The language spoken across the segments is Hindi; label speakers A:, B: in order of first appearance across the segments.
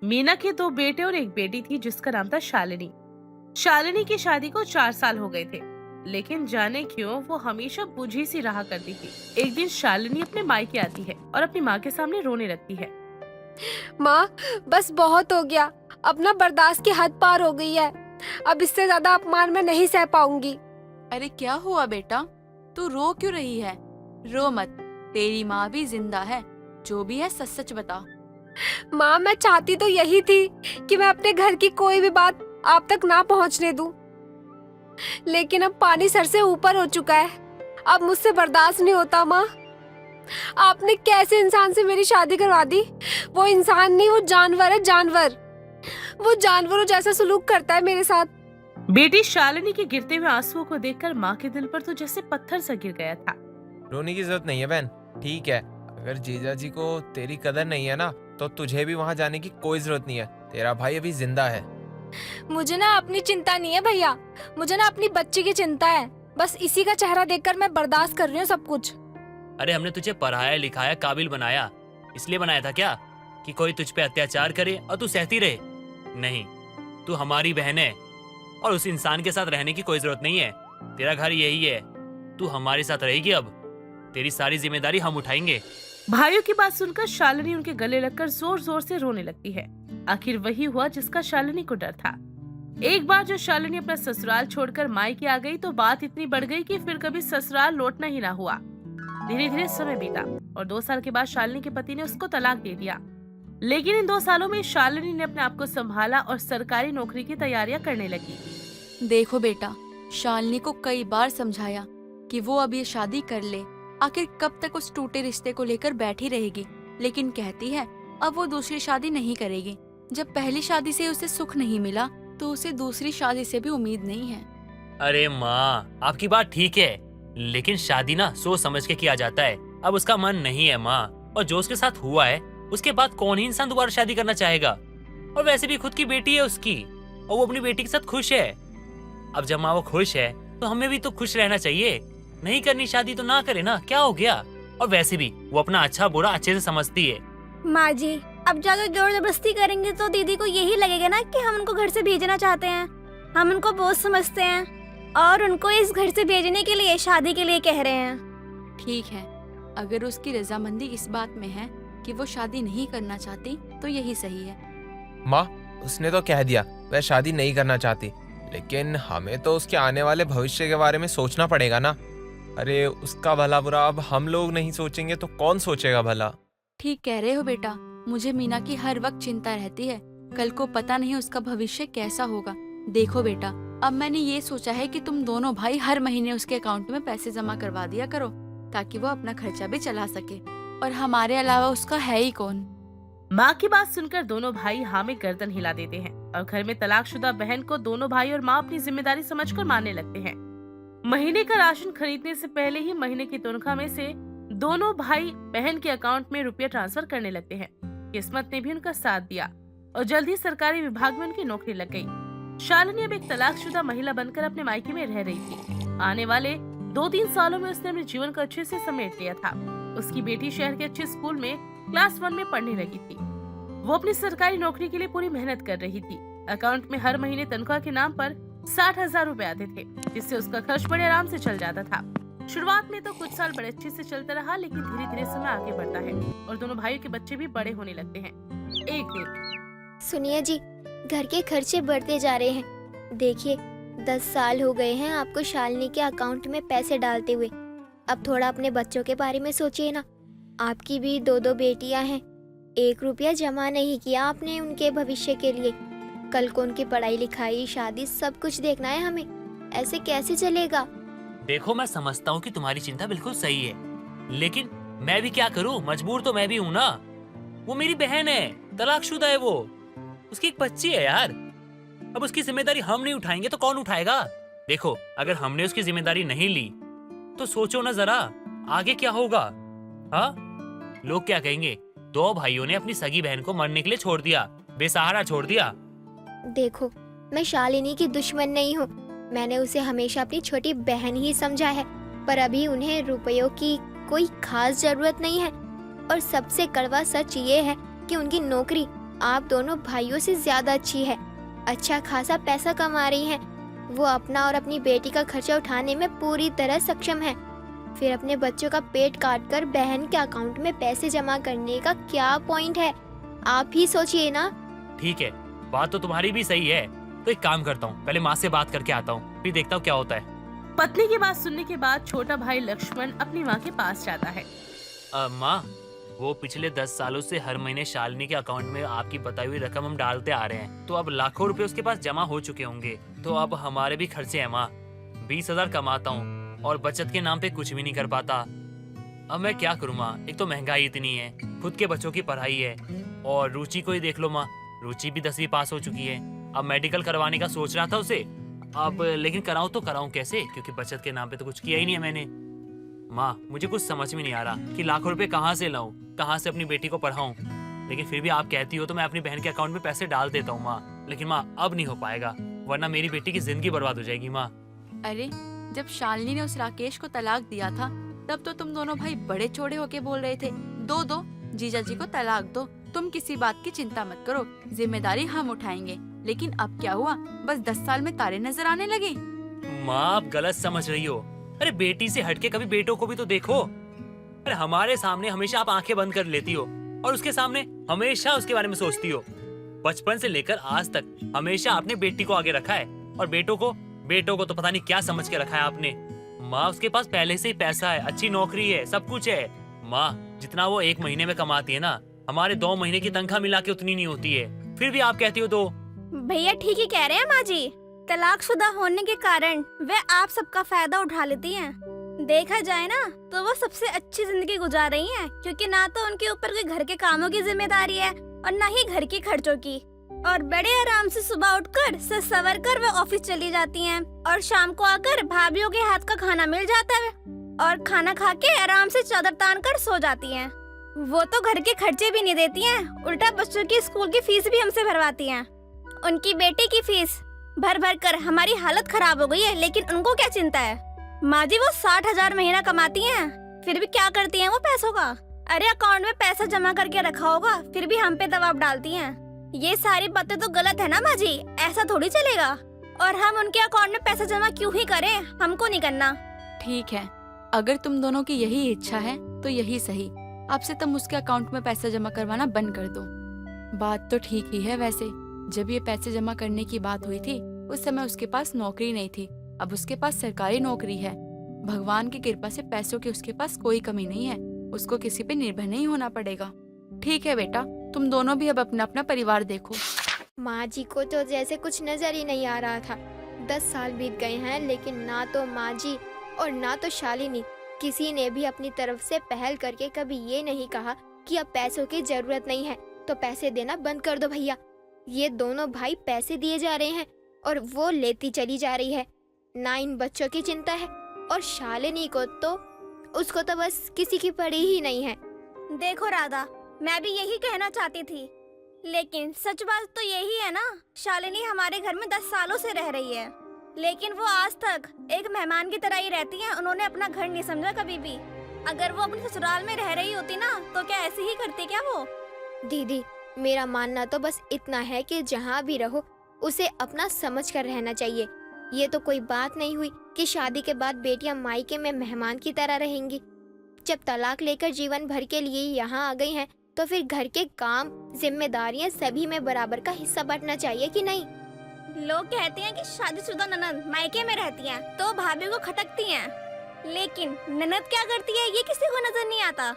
A: मीना के 2 बेटे और एक बेटी थी जिसका नाम था शालिनी। शालिनी की शादी को 4 साल हो गए थे, लेकिन जाने क्यों वो हमेशा बुझी सी रहा करती थी। एक दिन शालिनी अपने मायके आती है और अपनी माँ के सामने रोने लगती है।
B: माँ, बस बहुत हो गया। अब ना बर्दाश्त की हद पार हो गई है। अब इससे ज्यादा अपमान मैं नहीं सह पाऊंगी।
C: अरे क्या हुआ बेटा, तू रो क्यों रही है? रो मत, तेरी माँ भी जिंदा है। जो भी है सच सच बता।
B: माँ, मैं चाहती तो यही थी कि मैं अपने घर की कोई भी बात आप तक ना पहुँचने दूं, लेकिन अब पानी सर से ऊपर हो चुका है। अब मुझसे बर्दाश्त नहीं होता। माँ, आपने कैसे इंसान से मेरी शादी करवा दी? वो इंसान नहीं, वो जानवर है, जानवर। वो जानवरों जैसा सलूक करता है मेरे साथ।
A: बेटी शालिनी के गिरते हुए आंसुओं को देखकर माँ के दिल पर तो जैसे पत्थर सा गिर गया था।
D: रोने की जरूरत नहीं है बहन, ठीक है। अगर जीजा जी को तेरी कदर नहीं है ना, तो तुझे भी वहाँ जाने की कोई जरूरत नहीं है। तेरा भाई अभी जिंदा है।
B: मुझे ना अपनी चिंता नहीं है भैया, मुझे ना अपनी बच्ची की चिंता है। बस इसी का चेहरा देखकर मैं बर्दाश्त कर रही हूँ सब कुछ।
E: अरे हमने तुझे पढ़ाया लिखाया काबिल बनाया, इसलिए बनाया था क्या कि कोई तुझ पे अत्याचार करे और तू सहती रहे? नहीं, तू हमारी बहन है और उस इंसान के साथ रहने की कोई जरूरत नहीं है। तेरा घर यही है, तू हमारे साथ रहेगी। अब तेरी सारी जिम्मेदारी हम उठाएंगे।
A: भाइयों की बात सुनकर शालिनी उनके गले लगकर जोर जोर से रोने लगती है। आखिर वही हुआ जिसका शालिनी को डर था। एक बार जो शालिनी अपना ससुराल छोड़कर मायके आ गई तो बात इतनी बढ़ गई कि फिर कभी ससुराल लौटना ही ना हुआ। धीरे धीरे समय बीता और 2 साल के बाद शालिनी के पति ने उसको तलाक दे दिया। लेकिन इन 2 सालों में शालिनी ने अपने आप को संभाला और सरकारी नौकरी की तैयारियां करने लगी।
C: देखो बेटा, शालिनी को कई बार समझाया कि वो अब ये शादी कर ले। आखिर कब तक उस टूटे रिश्ते को लेकर बैठी रहेगी, लेकिन कहती है अब वो दूसरी शादी नहीं करेगी। जब पहली शादी से उसे सुख नहीं मिला तो उसे दूसरी शादी से भी उम्मीद नहीं है।
E: अरे माँ, आपकी बात ठीक है, लेकिन शादी ना सोच समझ के किया जाता है। अब उसका मन नहीं है माँ, और जो उसके साथ हुआ है उसके बाद कौन ही इंसान दोबारा शादी करना चाहेगा? और वैसे भी खुद की बेटी है उसकी, और वो अपनी बेटी के साथ खुश है। अब जब माँ वो खुश है तो हमें भी तो खुश रहना चाहिए। नहीं करनी शादी तो ना करे ना, क्या हो गया? और वैसे भी वो अपना अच्छा बुरा अच्छे से समझती है।
F: माँ जी, अब जाकर जोर जबरदस्ती करेंगे तो दीदी को यही लगेगा ना कि हम उनको घर से भेजना चाहते हैं। हम उनको बोझ समझते हैं और उनको इस घर से भेजने के लिए शादी के लिए कह रहे हैं।
C: ठीक है, अगर उसकी रजामंदी इस बात में है कि वो शादी नहीं करना चाहती तो यही सही है।
D: माँ, उसने तो कह दिया वह शादी नहीं करना चाहती, लेकिन हमें तो उसके आने वाले भविष्य के बारे में सोचना पड़ेगा ना। अरे उसका भला बुरा अब हम लोग नहीं सोचेंगे तो कौन सोचेगा भला?
C: ठीक कह रहे हो बेटा, मुझे मीना की हर वक्त चिंता रहती है। कल को पता नहीं उसका भविष्य कैसा होगा। देखो बेटा, अब मैंने ये सोचा है कि तुम दोनों भाई हर महीने उसके अकाउंट में पैसे जमा करवा दिया करो, ताकि वो अपना खर्चा भी चला सके। और हमारे अलावा उसका है ही कौन?
A: माँ की बात सुनकर दोनों भाई हाँ में गर्दन हिला देते हैं और घर में तलाकशुदा बहन को दोनों भाई और माँ अपनी जिम्मेदारी समझकर मानने लगते हैं। महीने का राशन खरीदने से पहले ही महीने की तनख्वाह में से दोनों भाई बहन के अकाउंट में रुपया ट्रांसफर करने लगते हैं। किस्मत ने भी उनका साथ दिया और जल्द ही सरकारी विभाग में उनकी नौकरी लग गई। शालिनी अब एक तलाकशुदा महिला बनकर अपने मायके में रह रही थी। आने वाले 2-3 सालों में उसने अपने जीवन को अच्छे से समेट लिया था। उसकी बेटी शहर के अच्छे स्कूल में क्लास 1 में पढ़ने लगी थी। वो अपनी सरकारी नौकरी के लिए पूरी मेहनत कर रही थी। अकाउंट में हर महीने तनख्वाह के नाम पर 60,000 रुपए आते थे, जिससे उसका खर्च बड़े आराम से चल जाता था। शुरुआत में तो कुछ साल बड़े अच्छे से चलता रहा, लेकिन धीरे धीरे समय आगे बढ़ता है और दोनों भाइयों के बच्चे भी बड़े होने लगते हैं। एक दिन
F: सुनिए जी, घर के खर्चे बढ़ते जा रहे हैं। देखिए, 10 साल हो गए हैं आपको शालिनी के अकाउंट में पैसे डालते हुए। अब थोड़ा अपने बच्चों के बारे में सोचिए ना। आपकी भी 2 बेटियां हैं। 1 रुपया जमा नहीं किया आपने उनके भविष्य के लिए। कल को उनकी पढ़ाई लिखाई शादी सब कुछ देखना है हमें। ऐसे कैसे चलेगा?
E: देखो, मैं समझता हूँ कि तुम्हारी चिंता बिल्कुल सही है, लेकिन मैं भी क्या करूँ, मजबूर तो मैं भी हूँ ना। वो मेरी बहन है, तलाकशुदा है वो, उसकी एक बच्ची है यार। अब उसकी जिम्मेदारी हम नहीं उठाएंगे तो कौन उठाएगा? देखो, अगर हमने उसकी जिम्मेदारी नहीं ली तो सोचो ना जरा आगे क्या होगा। हाँ, लोग क्या कहेंगे? 2 भाइयों ने अपनी सगी बहन को मरने के लिए छोड़ दिया, बेसहारा छोड़ दिया।
F: देखो, मैं शालिनी की दुश्मन नहीं हूँ। मैंने उसे हमेशा अपनी छोटी बहन ही समझा है, पर अभी उन्हें रुपयों की कोई खास जरूरत नहीं है। और सबसे कड़वा सच ये है कि उनकी नौकरी आप दोनों भाइयों से ज्यादा अच्छी है, अच्छा खासा पैसा कमा रही हैं। वो अपना और अपनी बेटी का खर्चा उठाने में पूरी तरह सक्षम है। फिर अपने बच्चों का पेट काट कर बहन के अकाउंट में पैसे जमा करने का क्या पॉइंट है? आप ही सोचिए ना।
E: ठीक है, बात तो तुम्हारी भी सही है। तो एक काम करता हूँ, पहले माँ से बात करके आता हूँ, फिर देखता हूँ क्या होता है।
A: पत्नी की बात सुनने के बाद छोटा भाई लक्ष्मण अपनी माँ के पास जाता है।
E: माँ, वो पिछले 10 सालों से हर महीने शालिनी के अकाउंट में आपकी बताई हुई रकम हम डालते आ रहे हैं, तो अब लाखों रुपए उसके पास जमा हो चुके होंगे। तो अब हमारे भी खर्चे हैं माँ। 20,000 कमाता हूँ और बचत के नाम पे कुछ भी नहीं कर पाता। अब मैं क्या करूँ माँ? एक तो महंगाई इतनी है, खुद के बच्चों की पढ़ाई है, और रुचि को ही देख लो माँ, रुचि भी 10वीं पास हो चुकी है। अब मेडिकल करवाने का सोच रहा था उसे, अब लेकिन कराऊं तो कराऊं कैसे, क्योंकि बचत के नाम पे तो कुछ किया ही नहीं है मैंने। माँ, मुझे कुछ समझ में नहीं आ रहा कि लाखों रुपए कहाँ से लाऊं, कहाँ से अपनी बेटी को पढ़ाऊं। लेकिन फिर भी आप कहती हो तो मैं अपनी बहन के अकाउंट में पैसे डाल देता हूँ माँ। लेकिन माँ, अब नहीं हो पाएगा, वरना मेरी बेटी की जिंदगी बर्बाद हो जाएगी माँ।
C: अरे, जब शालिनी ने उस राकेश को तलाक दिया था तब तो तुम दोनों भाई बड़े चौड़े होके बोल रहे थे, दो जीजा जी को तलाक दो, तुम किसी बात की चिंता मत करो, जिम्मेदारी हम उठाएंगे। लेकिन अब क्या हुआ, बस 10 साल में तारे नजर आने लगे।
E: माँ, आप गलत समझ रही हो। अरे बेटी से हटके कभी बेटों को भी तो देखो। अरे हमारे सामने हमेशा आप आंखें बंद कर लेती हो और उसके सामने हमेशा उसके बारे में सोचती हो। बचपन से लेकर आज तक हमेशा आपने बेटी को आगे रखा है, और बेटों को तो पता नहीं क्या समझ के रखा है आपने। माँ, उसके पास पहले से ही पैसा है, अच्छी नौकरी है, सब कुछ है। माँ, जितना वो 1 महीने में कमाती है ना, हमारे 2 महीने की तनख्वाह मिला के उतनी नहीं होती है। फिर भी आप कहती हो तो।
G: भैया ठीक ही कह रहे हैं माँ जी। तलाकशुदा होने के कारण वे आप सबका फायदा उठा लेती हैं। देखा जाए ना तो वो सबसे अच्छी जिंदगी गुजार रही हैं, क्योंकि ना तो उनके ऊपर कोई घर के कामों की जिम्मेदारी है और ना ही घर के खर्चों की, और बड़े आराम से सुबह उठकर सज संवर कर वे ऑफिस चली जाती हैं, और शाम को आकर भाभीयों के हाथ का खाना मिल जाता है और खाना खा के आराम से चादर तान कर सो जाती हैं। वो तो घर के खर्चे भी नहीं देती हैं, उल्टा बच्चों की स्कूल की फीस भी हमसे भरवाती हैं। उनकी बेटी की फीस भर भर कर हमारी हालत खराब हो गई है, लेकिन उनको क्या चिंता है। माँ जी, वो 60,000 महीना कमाती हैं, फिर भी क्या करती हैं वो पैसों का? अरे अकाउंट में पैसा जमा करके रखा होगा, फिर भी हम पे दबाव डालती हैं। ये सारी बातें तो गलत है ना माँ जी, ऐसा थोड़ी चलेगा। और हम उनके अकाउंट में पैसा जमा क्यों ही करें, हमको नहीं करना।
C: ठीक है, अगर तुम दोनों की यही इच्छा है तो यही सही। अब से तुम उसके अकाउंट में पैसा जमा करवाना बंद कर दो। बात तो ठीक ही है वैसे। जब ये पैसे जमा करने की बात हुई थी उस समय उसके पास नौकरी नहीं थी, अब उसके पास सरकारी नौकरी है। भगवान की कृपा से पैसों की उसके पास कोई कमी नहीं है, उसको किसी पे निर्भर नहीं होना पड़ेगा। ठीक है बेटा, तुम दोनों भी अब अपना अपना परिवार देखो।
F: माँ जी को तो जैसे कुछ नजर ही नहीं आ रहा था। 10 साल बीत गए हैं, लेकिन ना तो माँ जी और ना तो शालिनी किसी ने भी अपनी तरफ से पहल करके कभी ये नहीं कहा कि अब पैसों की जरूरत नहीं है तो पैसे देना बंद कर दो भैया। ये दोनों भाई पैसे दिए जा रहे हैं और वो लेती चली जा रही है। ना इन बच्चों की चिंता है, और शालिनी को तो उसको तो बस किसी की पड़ी ही नहीं है।
G: देखो राधा, मैं भी यही कहना चाहती थी, लेकिन सच बात तो यही है ना, शालिनी हमारे घर में 10 सालों से रह रही है, लेकिन वो आज तक एक मेहमान की तरह ही रहती हैं। उन्होंने अपना घर नहीं समझा कभी भी। अगर वो अपने ससुराल में रह रही होती ना तो क्या ऐसे ही करती क्या वो?
F: दीदी, मेरा मानना तो बस इतना है कि जहाँ भी रहो उसे अपना समझ कर रहना चाहिए। ये तो कोई बात नहीं हुई कि शादी के बाद बेटियां मायके में मेहमान की तरह रहेंगी। जब तलाक लेकर जीवन भर के लिए यहाँ आ गई हैं, तो फिर घर के काम, जिम्मेदारियां सभी में बराबर का हिस्सा बांटना चाहिए कि नहीं?
G: लोग कहते हैं कि शादीशुदा ननद मायके में रहती हैं तो भाभी को खटकती हैं, लेकिन ननद क्या करती है ये किसी को नजर नहीं आता।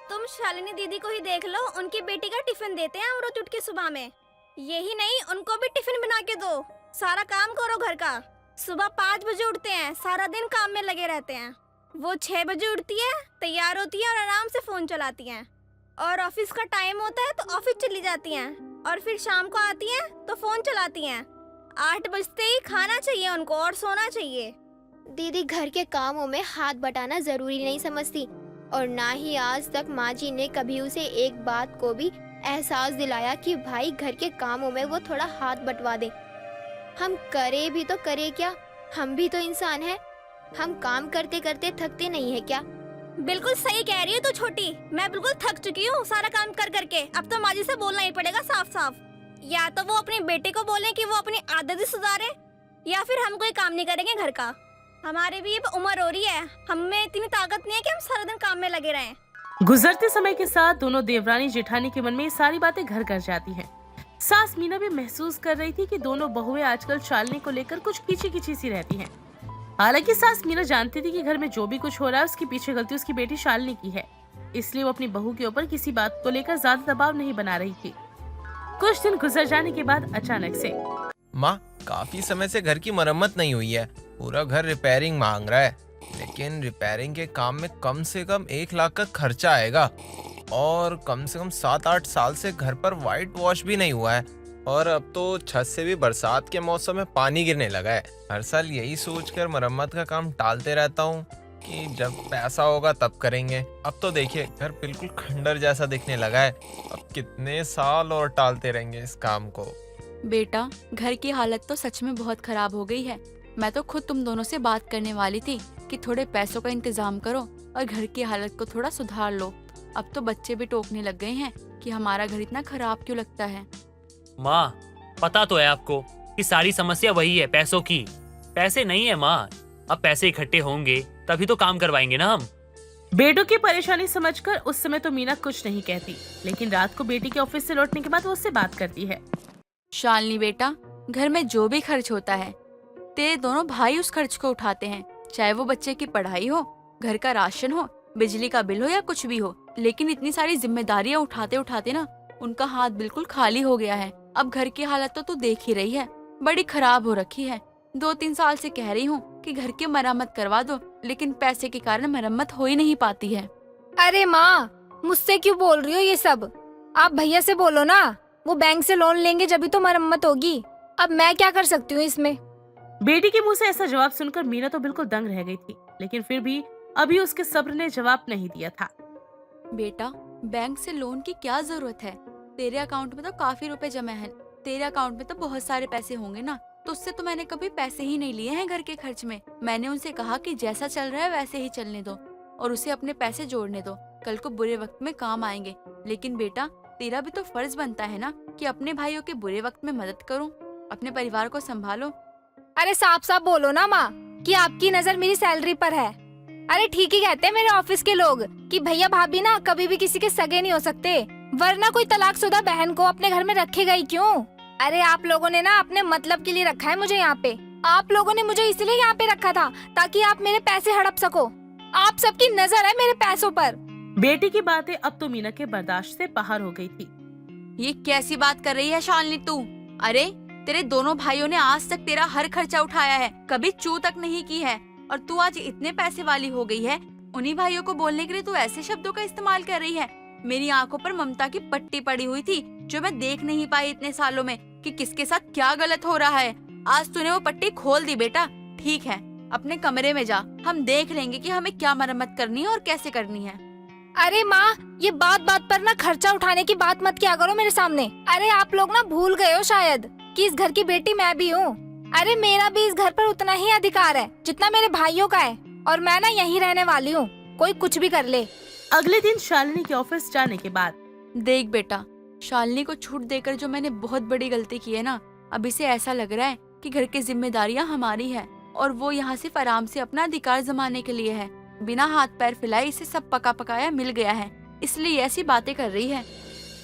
G: तुम शालिनी दीदी को ही देख लो, उनकी बेटी का टिफिन देते हैं रोज उठ के सुबह में। यही नहीं, उनको भी टिफिन बना के दो, सारा काम करो घर का। सुबह 5 बजे उठते हैं, सारा दिन काम में लगे रहते हैं। वो 6 बजे उठती है, तैयार होती है और आराम से फोन चलाती हैं, और ऑफिस का टाइम होता है तो ऑफिस चली जाती हैं, और फिर शाम को आती हैं तो फोन चलाती हैं। 8 बजते ही खाना चाहिए उनको और सोना चाहिए।
F: दीदी, घर के कामों में हाथ बटाना जरूरी नहीं समझती, और ना ही आज तक माँ जी ने कभी उसे एक बात को भी एहसास दिलाया कि भाई घर के कामों में वो थोड़ा हाथ बटवा दे। हम करे भी तो करे क्या, हम भी तो इंसान हैं। हम काम करते करते थकते नहीं है क्या?
G: बिल्कुल सही कह रही है तू छोटी। मैं बिल्कुल थक चुकी हूँ सारा काम कर करके। अब तो माँ जी से बोलना ही पड़ेगा साफ साफ। या तो वो अपने बेटे को बोले कि वो अपनी आदत ही सुधारे, या फिर हम कोई काम नहीं करेंगे घर का। हमारी भी अब उम्र हो रही है, हमें इतनी ताकत नहीं है कि हम सारा दिन काम में लगे रहें।
A: गुजरते समय के साथ दोनों देवरानी जेठानी के मन में ये सारी बातें घर कर जाती हैं। सास मीना भी महसूस कर रही थी कि दोनों बहुएं आजकल शालिनी को लेकर कुछ खींची सी रहती हैं। हालांकि सास मीना जानती थी कि घर में जो भी कुछ हो रहा है उसके पीछे गलती उसकी बेटी शालिनी की है, इसलिए वो अपनी बहू के ऊपर किसी बात को लेकर ज्यादा दबाव नहीं बना रही थी। कुछ दिन गुजर जाने के बाद अचानक से
D: माँ, काफी समय से घर की मरम्मत नहीं हुई है, पूरा घर रिपेयरिंग मांग रहा है, लेकिन रिपेयरिंग के काम में कम से कम 1 लाख का खर्चा आएगा और कम से कम 7-8 साल से घर पर व्हाइट वॉश भी नहीं हुआ है और अब तो छत से भी बरसात के मौसम में पानी गिरने लगा है। हर साल यही सोचकर मरम्मत का काम टालते रहता हूँ कि जब पैसा होगा तब करेंगे। अब तो देखिए घर बिल्कुल खंडर जैसा दिखने लगा है। अब कितने साल और टालते रहेंगे इस काम को।
C: बेटा, घर की हालत तो सच में बहुत खराब हो गई है। मैं तो खुद तुम दोनों से बात करने वाली थी कि थोड़े पैसों का इंतजाम करो और घर की हालत को थोड़ा सुधार लो। अब तो बच्चे भी टोकने लग गए हैं कि हमारा घर इतना खराब क्यों लगता है।
E: माँ, पता तो है आपको कि सारी समस्या वही है, पैसों की। पैसे नहीं है माँ, अब पैसे इकट्ठे होंगे तभी तो काम करवाएंगे ना हम।
A: बेटों की परेशानी समझकर उस समय तो मीना कुछ नहीं कहती, लेकिन रात को बेटी के ऑफिस से लौटने के बाद वो उससे बात करती है।
C: शालिनी बेटा, घर में जो भी खर्च होता है तेरे दोनों भाई उस खर्च को उठाते हैं, चाहे वो बच्चे की पढ़ाई हो, घर का राशन हो, बिजली का बिल हो या कुछ भी हो। लेकिन इतनी सारी जिम्मेदारियां उठाते उठाते ना उनका हाथ बिल्कुल खाली हो गया है। अब घर की हालत तो तू देख ही रही है, बड़ी खराब हो रखी है। 2-3 साल से कह रही हूँ कि घर की मरम्मत करवा दो, लेकिन पैसे के कारण मरम्मत हो ही नहीं पाती है।
B: अरे माँ, मुझसे क्यों बोल रही हो ये सब? आप भैया से बोलो ना, वो बैंक से लोन लेंगे जब तो मरम्मत होगी। अब मैं क्या कर सकती हूँ इसमें?
A: बेटी के मुंह से ऐसा जवाब सुनकर मीना तो बिल्कुल दंग रह गई थी, लेकिन फिर भी अभी उसके सब्र ने जवाब नहीं दिया था।
C: बेटा, बैंक से लोन की क्या जरूरत है? तेरे अकाउंट में तो काफी रुपए जमा है, तेरे अकाउंट में तो बहुत सारे पैसे होंगे ना। तो उससे तो मैंने कभी पैसे ही नहीं लिए हैं घर के खर्च में। मैंने उनसे कहा कि जैसा चल रहा है वैसे ही चलने दो और उसे अपने पैसे जोड़ने दो, कल को बुरे वक्त में काम आएंगे। लेकिन बेटा, तेरा भी तो फर्ज बनता है ना कि अपने भाइयों के बुरे वक्त में मदद करो, अपने परिवार को संभालो।
B: अरे साफ साफ बोलो ना माँ कि आपकी नजर मेरी सैलरी पर है। अरे ठीक ही कहते हैं मेरे ऑफिस के लोग कि भैया भाभी ना कभी भी किसी के सगे नहीं हो सकते, वरना कोई तलाकशुदा बहन को अपने घर में रखेगा ही क्यों? अरे आप लोगों ने ना अपने मतलब के लिए रखा है मुझे यहाँ पे। आप लोगों ने मुझे इसलिए यहाँ पे रखा था ताकि आप मेरे पैसे हड़प सको। आप सबकी नजर है मेरे पैसों पर।
A: बेटी की बातें अब तो मीना के बर्दाश्त से बाहर हो गई थी।
C: ये कैसी बात कर रही है शालिनी तू? अरे तेरे दोनों भाइयों ने आज तक तेरा हर खर्चा उठाया है, कभी चू तक नहीं की है, और तू आज इतने पैसे वाली हो गई है। उन्हीं भाइयों को बोलने के लिए तू ऐसे शब्दों का इस्तेमाल कर रही है। मेरी आंखों पर ममता की पट्टी पड़ी हुई थी जो मैं देख नहीं पाई इतने सालों में कि किसके साथ क्या गलत हो रहा है। आज तूने वो पट्टी खोल दी बेटा। ठीक है, अपने कमरे में जा, हम देख लेंगे कि हमें क्या मरम्मत करनी है और कैसे करनी है।
B: अरे माँ, ये बात बात पर ना खर्चा उठाने की बात मत किया करो मेरे सामने। अरे आप लोग ना भूल गए हो शायद कि इस घर की बेटी मैं भी हूँ। अरे मेरा भी इस घर पर उतना ही अधिकार है जितना मेरे भाइयों का है, और मैं ना यहीं रहने वाली हूँ, कोई कुछ भी कर ले।
A: अगले दिन शालिनी के ऑफिस जाने के बाद
C: देख बेटा, शालिनी को छूट देकर जो मैंने बहुत बड़ी गलती की है ना, अब इसे ऐसा लग रहा है कि घर की जिम्मेदारियां हमारी है और वो यहाँ सिर्फ आराम से अपना अधिकार जमाने के लिए है। बिना हाथ पैर फैलाए इसे सब पका पकाया मिल गया है, इसलिए ऐसी बातें कर रही है।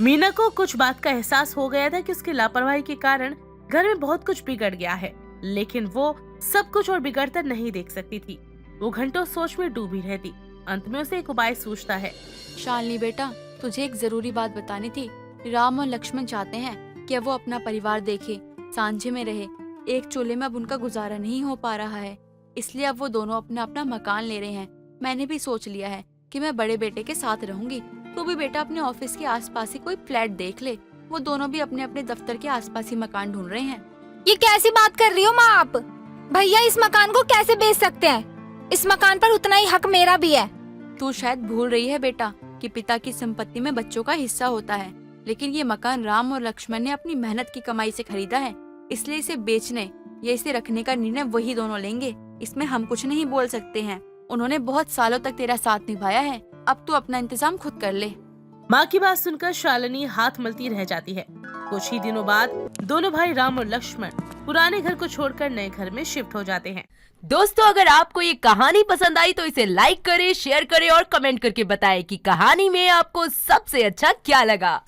A: मीना को कुछ बात का एहसास हो गया था कि उसकी लापरवाही के कारण घर में बहुत कुछ बिगड़ गया है, लेकिन वो सब कुछ और बिगड़ता नहीं देख सकती थी। वो घंटों सोच में डूबी रहती। अंत में उसे एक उपाय सूझता है।
C: शालिनी बेटा, तुझे एक जरूरी बात बतानी थी। राम और लक्ष्मण चाहते हैं कि वो अपना परिवार देखे, सांझे में रहे। एक चूल्हे में अब उनका गुजारा नहीं हो पा रहा है, इसलिए अब वो दोनों अपना अपना मकान ले रहे हैं। मैंने भी सोच लिया है कि मैं बड़े बेटे के साथ रहूंगी। तू भी बेटा अपने ऑफिस के आसपास ही कोई फ्लैट देख ले। वो दोनों भी अपने अपने दफ्तर के आसपास ही मकान ढूंढ रहे हैं।
B: ये कैसी बात कर रही हो माँ आप? भैया इस मकान को कैसे बेच सकते हैं? इस मकान पर उतना ही हक मेरा भी है।
C: तू शायद भूल रही है बेटा कि पिता की संपत्ति में बच्चों का हिस्सा होता है, लेकिन ये मकान राम और लक्ष्मण ने अपनी मेहनत की कमाई से खरीदा है, इसलिए इसे बेचने या इसे रखने का निर्णय वही दोनों लेंगे। इसमें हम कुछ नहीं बोल सकते हैं। उन्होंने बहुत सालों तक तेरा साथ निभाया है, अब तू अपना इंतजाम खुद कर ले।
A: माँ की बात सुनकर शालिनी हाथ मलती रह जाती है। कुछ ही दिनों बाद दोनों भाई राम और लक्ष्मण पुराने घर को छोड़कर नए घर में शिफ्ट हो जाते हैं।
H: दोस्तों, अगर आपको ये कहानी पसंद आई तो इसे लाइक करें, शेयर करें और कमेंट करके बताएं कि कहानी में आपको सबसे अच्छा क्या लगा।